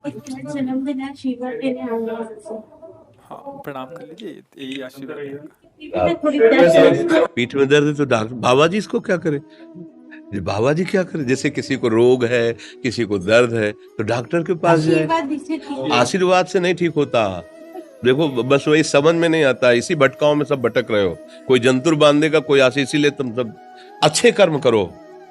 जन्मदिन आशीर्वाद देने आऊंगा आपसे। हाँ, प्रणाम कर लीजिए, यही आशीर्वाद पीठ में दर्द है तो डॉक्टर बाबा जी इसको क्या करे? ये बाबा जी क्या करे? जैसे किसी को रोग है, किसी को दर्द है तो डॉक्टर के पास जाए। आशीर्वाद से नहीं ठीक होता। देखो बस वही समझ में नहीं आता, इसी भटकाओं में सब भटक रहे हो। कोई जंतुर बांधेगा, कोई आशीष, इसीलिए तुम सब अच्छे कर्म करो।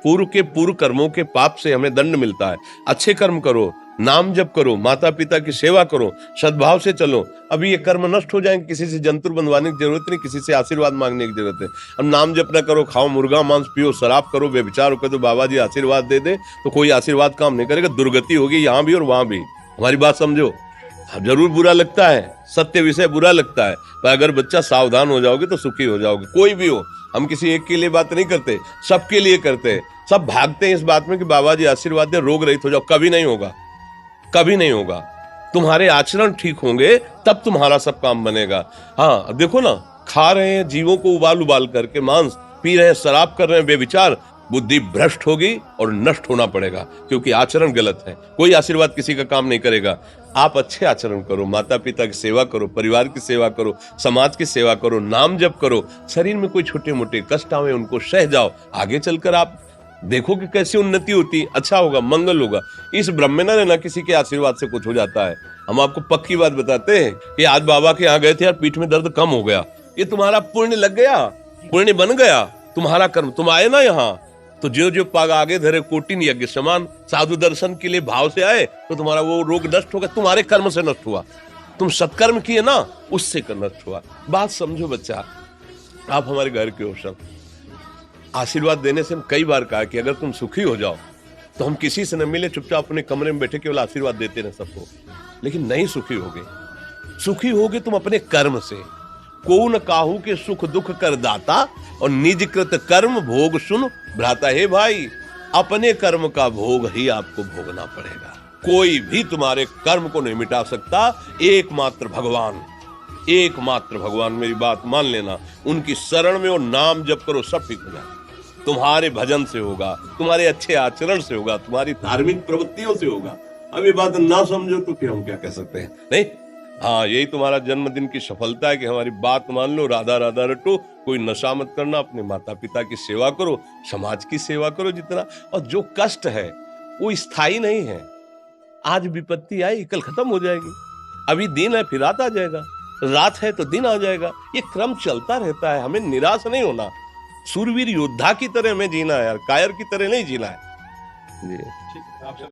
पूर्व के पूर्व कर्मों के पाप से हमें दंड मिलता है। अच्छे कर्म करो, नाम जप करो, माता पिता की सेवा करो, सद्भाव से चलो। अभी ये कर्म नष्ट हो जाएंगे, किसी से जंतुर बंधवाने की जरूरत नहीं, किसी से आशीर्वाद मांगने की जरूरत है। अब नाम जप ना करो, खाओ मुर्गा मांस, पियो शराब, करो बेविचार हो, तो बाबा जी आशीर्वाद दे दे तो कोई आशीर्वाद काम नहीं करेगा। दुर्गति होगी यहाँ भी और वहां भी। हमारी बात समझो। जरूर बुरा लगता है, सत्य विषय बुरा लगता है, पर अगर बच्चा सावधान हो जाओगे तो सुखी हो जाओगे। कोई भी हो, हम किसी एक के लिए बात नहीं करते, सबके लिए करते हैं। सब भागते हैं इस बात में कि बाबा जी आशीर्वाद दे, रोग रहित हो जाओ। कभी नहीं होगा, कभी नहीं होगा। तुम्हारे आचरण ठीक होंगे तब तुम्हारा सब काम बनेगा। हाँ देखो ना, खा रहे हैं जीवों को उबाल उबाल करके मांस, पी रहे हैं शराब, कर रहे हैं बेविचार, बुद्धि भ्रष्ट होगी और नष्ट होना पड़ेगा, क्योंकि आचरण गलत है। कोई आशीर्वाद किसी का काम नहीं करेगा। आप अच्छे आचरण करो, माता पिता की सेवा करो, परिवार की सेवा करो, समाज की सेवा करो, नाम जप करो। शरीर में कोई छोटे मोटे कष्ट आवे उनको सह जाओ, आगे चलकर आप देखो कि कैसी उन्नति होती, अच्छा होगा, मंगल होगा। इस ब्रह्म में ना किसी के आशीर्वाद से कुछ हो जाता है। हम आपको पक्की बात बताते हैं कि आज बाबा के यहाँ गए थे यार, पीठ में दर्द कम हो गया। ये तुम्हारा पुण्य लग गया, पुण्य बन गया, तुम्हारा कर्म। तुम आए ना यहाँ तो जो जो पाग आगे धरे कोटिन यज्ञ समान, साधु दर्शन के लिए भाव से आए तो तुम्हारा वो रोग नष्ट होगा। तुम्हारे कर्म से नष्ट हुआ, तुम सत्कर्म किए ना, उससे नष्ट हुआ। बात समझो बच्चा, आप हमारे घर के हो सब। आशीर्वाद देने से हम कई बार कहा कि अगर तुम सुखी हो जाओ तो हम किसी से न मिले, चुपचाप अपने कमरे में बैठे केवल आशीर्वाद देते रहे सबको। लेकिन नहीं सुखी होगे, सुखी होगे तुम अपने कर्म से। को न काहू के सुख दुख कर दाता, और निज कृत कर्म भोग सुन भ्राता। हे भाई, अपने कर्म का भोग ही आपको भोगना पड़ेगा। कोई भी तुम्हारे कर्म को नहीं मिटा सकता, एकमात्र भगवान, एकमात्र भगवान। मेरी बात मान लेना, उनकी शरण में और नाम जप करो, सब ठीक हो जाए। तुम्हारे भजन से होगा, तुम्हारे अच्छे आचरण से होगा, तुम्हारी धार्मिक प्रवृत्तियों से होगा। अब ये बात ना समझो तो फिर हम क्या कह सकते हैं? नहीं, हाँ यही तुम्हारा जन्मदिन की सफलता है कि हमारी बात मान लो, राधा राधा रटो, कोई नशा मत करना, अपने माता पिता की सेवा करो, समाज की सेवा करो जितना। और जो कष्ट है वो स्थायी नहीं है। आज विपत्ति आई, कल खत्म हो जाएगी। अभी दिन है, फिर रात आ जाएगा, रात है तो दिन आ जाएगा। ये क्रम चलता रहता है, हमें निराश नहीं होना। सूरवीर योद्धा की तरह हमें जीना है यार, कायर की तरह नहीं जीना है। जी।